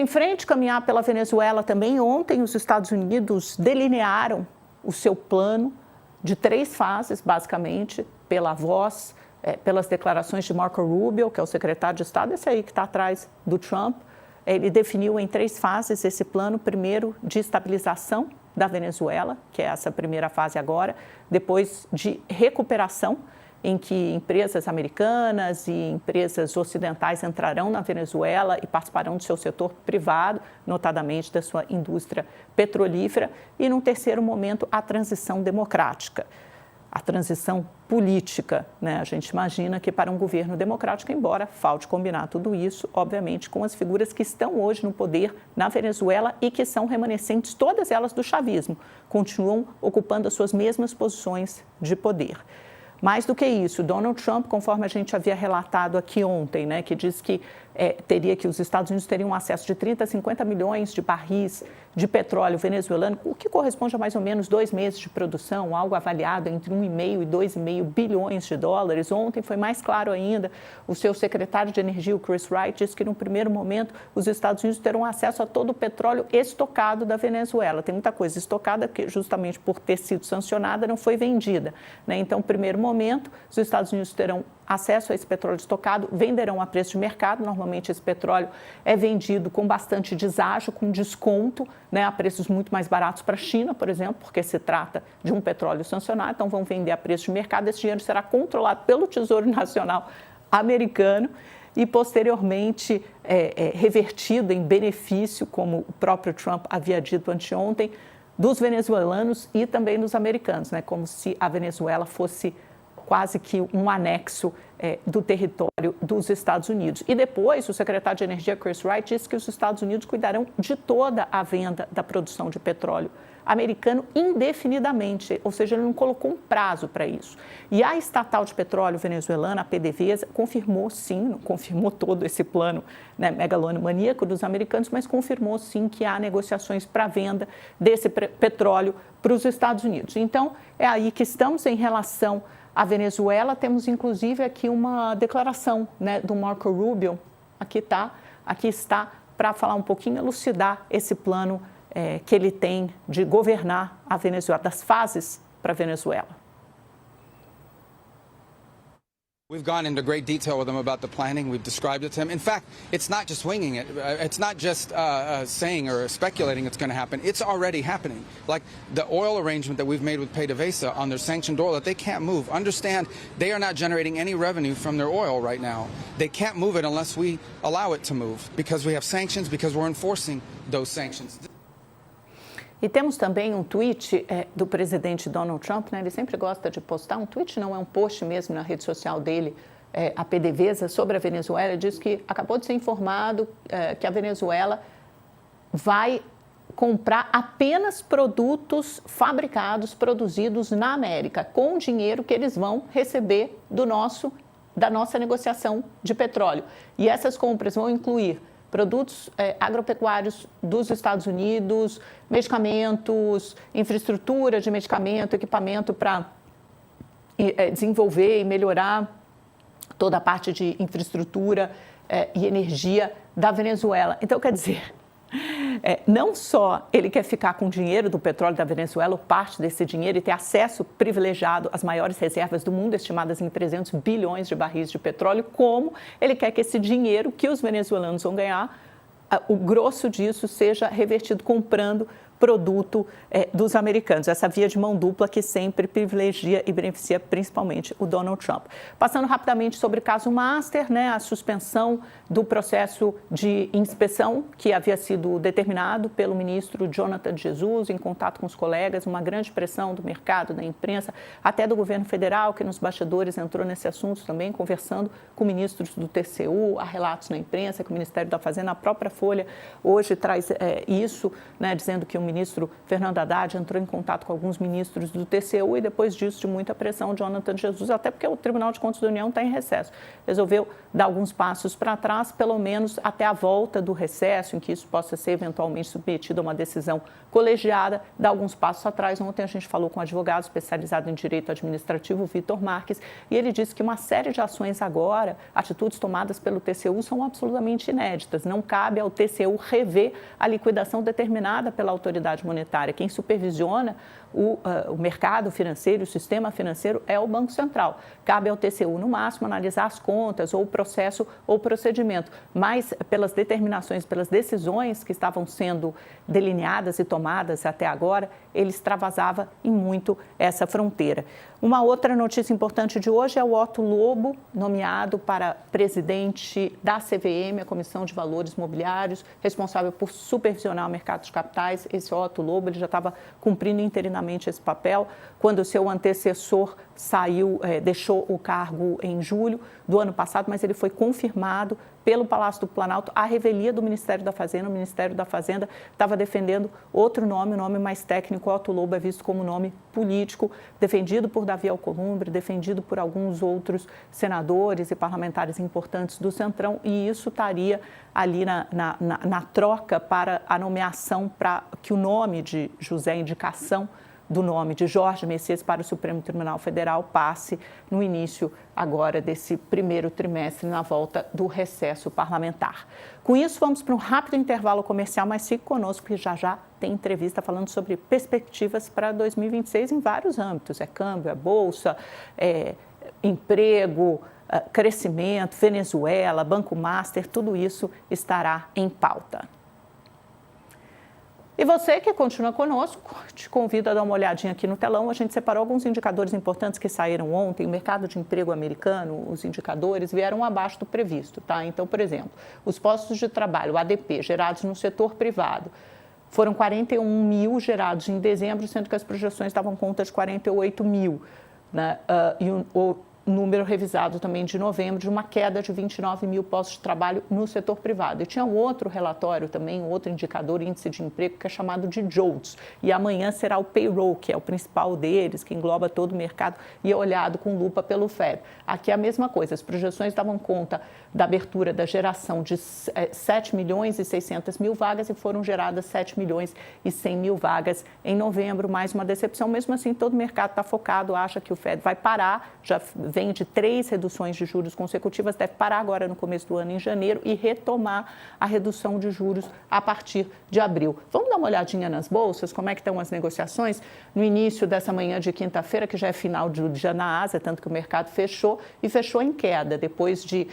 Em frente, caminhar pela Venezuela também, ontem os Estados Unidos delinearam o seu plano de 3 fases, basicamente, pela voz, pelas declarações de Marco Rubio, que é o secretário de Estado, esse aí que está atrás do Trump. Ele definiu em 3 fases esse plano, primeiro de estabilização da Venezuela, que é essa primeira fase agora, depois de recuperação, em que empresas americanas e empresas ocidentais entrarão na Venezuela e participarão do seu setor privado, notadamente da sua indústria petrolífera, e, num terceiro momento, a transição democrática, a transição política, né? A gente imagina que para um governo democrático, embora falte combinar tudo isso, obviamente, com as figuras que estão hoje no poder na Venezuela e que são remanescentes, todas elas do chavismo, continuam ocupando as suas mesmas posições de poder. Mais do que isso, Donald Trump, conforme a gente havia relatado aqui ontem, né, que diz que os Estados Unidos teriam acesso de 30 a 50 milhões de barris de petróleo venezuelano, o que corresponde a mais ou menos 2 meses de produção, algo avaliado entre 1,5 e 2,5 bilhões de dólares. Ontem foi mais claro ainda, o seu secretário de Energia, o Chris Wright, disse que, num primeiro momento, os Estados Unidos terão acesso a todo o petróleo estocado da Venezuela. Tem muita coisa estocada que, justamente por ter sido sancionada, não foi vendida, né? Então, no primeiro momento, os Estados Unidos terão acesso a esse petróleo estocado, venderão a preço de mercado. Normalmente esse petróleo é vendido com bastante deságio, com desconto, né, a preços muito mais baratos para a China, por exemplo, porque se trata de um petróleo sancionado, então vão vender a preço de mercado. Esse dinheiro será controlado pelo Tesouro Nacional americano e posteriormente revertido em benefício, como o próprio Trump havia dito anteontem, dos venezuelanos e também dos americanos, né, como se a Venezuela fosse quase que um anexo do território dos Estados Unidos. E depois, o secretário de Energia, Chris Wright, disse que os Estados Unidos cuidarão de toda a venda da produção de petróleo americano indefinidamente, ou seja, ele não colocou um prazo para isso. E a estatal de petróleo venezuelana, a PDVSA, confirmou sim, não confirmou todo esse plano, né, megalomaníaco dos americanos, mas confirmou sim que há negociações para a venda desse petróleo para os Estados Unidos. Então, é aí que estamos em relação à Venezuela. Temos, inclusive, aqui uma declaração, né, do Marco Rubio, aqui está, para falar um pouquinho, elucidar esse plano que ele tem de governar a Venezuela, das fases para a Venezuela. We've gone into great detail with him about the planning. We've described it to him. In fact, it's not just winging it. It's not just saying or speculating it's going to happen. It's already happening. Like the oil arrangement that we've made with PDVSA on their sanctioned oil that they can't move. Understand, they are not generating any revenue from their oil right now. They can't move it unless we allow it to move because we have sanctions, because we're enforcing those sanctions. E temos também um tweet do presidente Donald Trump, né? Ele sempre gosta de postar um tweet, não é um post mesmo na rede social dele, a PDVSA, sobre a Venezuela. Ele diz que acabou de ser informado que a Venezuela vai comprar apenas produtos fabricados, produzidos na América, com o dinheiro que eles vão receber da nossa negociação de petróleo. E essas compras vão incluir produtos agropecuários dos Estados Unidos, medicamentos, infraestrutura de medicamento, equipamento para desenvolver e melhorar toda a parte de infraestrutura e energia da Venezuela. Então, quer dizer, não só ele quer ficar com o dinheiro do petróleo da Venezuela, ou parte desse dinheiro, e ter acesso privilegiado às maiores reservas do mundo, estimadas em 300 bilhões de barris de petróleo, como ele quer que esse dinheiro que os venezuelanos vão ganhar, o grosso disso seja revertido comprando produto dos americanos. Essa via de mão dupla que sempre privilegia e beneficia principalmente o Donald Trump. Passando rapidamente sobre o caso Master, né, a suspensão do processo de inspeção que havia sido determinado pelo ministro Jonathan Jesus, em contato com os colegas, uma grande pressão do mercado, da imprensa, até do governo federal, que nos bastidores entrou nesse assunto também, conversando com ministros do TCU, há relatos na imprensa que o Ministério da Fazenda, a própria Folha, hoje traz isso, né, dizendo que o ministro Fernando Haddad entrou em contato com alguns ministros do TCU e depois disso, de muita pressão, Jonathan Jesus, até porque o Tribunal de Contas da União está em recesso, resolveu dar alguns passos para trás, pelo menos até a volta do recesso, em que isso possa ser eventualmente submetido a uma decisão colegiada, dar alguns passos atrás. Ontem a gente falou com um advogado especializado em direito administrativo, Vitor Marques, e ele disse que uma série de ações agora, atitudes tomadas pelo TCU, são absolutamente inéditas. Não cabe ao TCU rever a liquidação determinada pela autoridade monetária. Quem supervisiona o mercado financeiro, o sistema financeiro, é o Banco Central. Cabe ao TCU, no máximo, analisar as contas ou o processo ou procedimento, mas pelas determinações, pelas decisões que estavam sendo delineadas e tomadas até agora, ele extravasava em muito essa fronteira. Uma outra notícia importante de hoje é o Otto Lobo, nomeado para presidente da CVM, a Comissão de Valores Mobiliários, responsável por supervisionar o mercado de capitais. Esse Otto Lobo, ele já estava cumprindo interinamente esse papel quando o seu antecessor deixou o cargo em julho do ano passado, mas ele foi confirmado pelo Palácio do Planalto à revelia do Ministério da Fazenda. O Ministério da Fazenda estava defendendo outro nome, o nome mais técnico. Otto Lobo é visto como nome político, defendido por Davi Alcolumbre, defendido por alguns outros senadores e parlamentares importantes do Centrão, e isso estaria ali na troca para a nomeação, para que o nome de José, indicação do nome de Jorge Messias para o Supremo Tribunal Federal passe no início agora desse primeiro trimestre, na volta do recesso parlamentar. Com isso, vamos para um rápido intervalo comercial, mas fique conosco que já tem entrevista falando sobre perspectivas para 2026 em vários âmbitos. É câmbio, é bolsa, é emprego, crescimento, Venezuela, Banco Master, tudo isso estará em pauta. E você que continua conosco, te convido a dar uma olhadinha aqui no telão. A gente separou alguns indicadores importantes que saíram ontem. O mercado de emprego americano, os indicadores vieram abaixo do previsto, tá? Então, por exemplo, os postos de trabalho, ADP, gerados no setor privado, foram 41 mil gerados em dezembro, sendo que as projeções davam conta de 48 mil, né? O número revisado também de novembro, de uma queda de 29 mil postos de trabalho no setor privado. E tinha um outro relatório também, um outro indicador, índice de emprego, que é chamado de JOLTS. E amanhã será o payroll, que é o principal deles, que engloba todo o mercado e é olhado com lupa pelo FED. Aqui é a mesma coisa, as projeções davam conta da abertura da geração de 7 milhões e 600 mil vagas e foram geradas 7 milhões e 100 mil vagas em novembro. Mais uma decepção. Mesmo assim, todo o mercado está focado, acha que o FED vai parar, já vem de 3 reduções de juros consecutivas, deve parar agora no começo do ano, em janeiro, e retomar a redução de juros a partir de abril. Vamos dar uma olhadinha nas bolsas, como é que estão as negociações no início dessa manhã de quinta-feira, que já é final de dia na Ásia, tanto que o mercado fechou e fechou em queda, depois de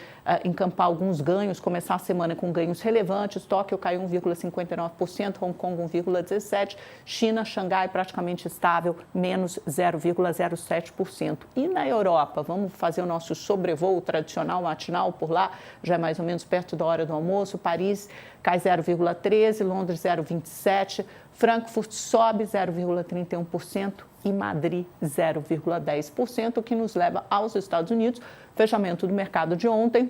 encampar alguns ganhos, começar a semana com ganhos relevantes. Tóquio caiu 1,59%, Hong Kong 1,17%, China, Xangai praticamente estável, menos 0,07%. E na Europa, vamos fazer o nosso sobrevoo tradicional matinal por lá, já é mais ou menos perto da hora do almoço. Paris cai 0,13%, Londres 0,27%, Frankfurt sobe 0,31% e Madrid 0,10%, o que nos leva aos Estados Unidos. Fechamento do mercado de ontem,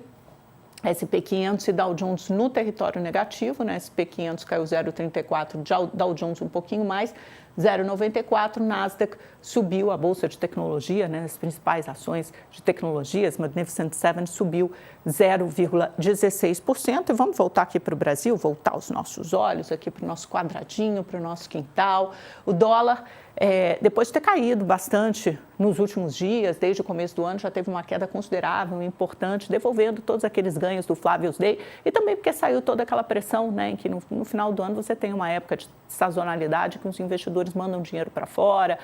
S&P 500 e Dow Jones no território negativo, né? S&P 500 caiu 0,34%, Dow Jones um pouquinho mais, 0,94%, Nasdaq subiu, a bolsa de tecnologia, né, as principais ações de tecnologias, Magnificent Seven, subiu 0,16%. E vamos voltar aqui para o Brasil, voltar os nossos olhos aqui para o nosso quadradinho, para o nosso quintal. O dólar, depois de ter caído bastante nos últimos dias, desde o começo do ano, já teve uma queda considerável, importante, devolvendo todos aqueles ganhos do Flavio's Day, e também porque saiu toda aquela pressão, né, em que no final do ano você tem uma época de sazonalidade que os investidores mandam dinheiro para fora,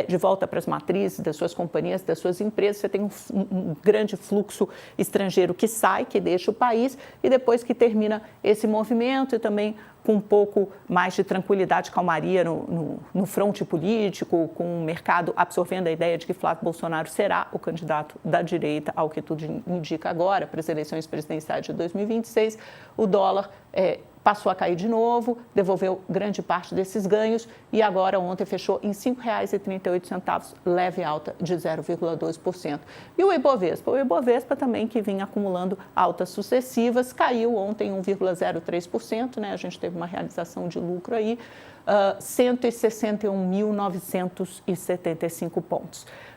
de volta para as matrizes das suas companhias, das suas empresas. Você tem um grande fluxo estrangeiro que sai, que deixa o país, e depois que termina esse movimento, e também com um pouco mais de tranquilidade, calmaria no fronte político, com o mercado absorvendo a ideia de que Flávio Bolsonaro será o candidato da direita, ao que tudo indica agora, para as eleições presidenciais de 2026, o dólar passou a cair de novo, devolveu grande parte desses ganhos e agora ontem fechou em R$ 5,38, leve alta de 0,2%. E o Ibovespa também, que vinha acumulando altas sucessivas, caiu ontem 1,03%, né? A gente teve uma realização de lucro aí, 161.975 pontos.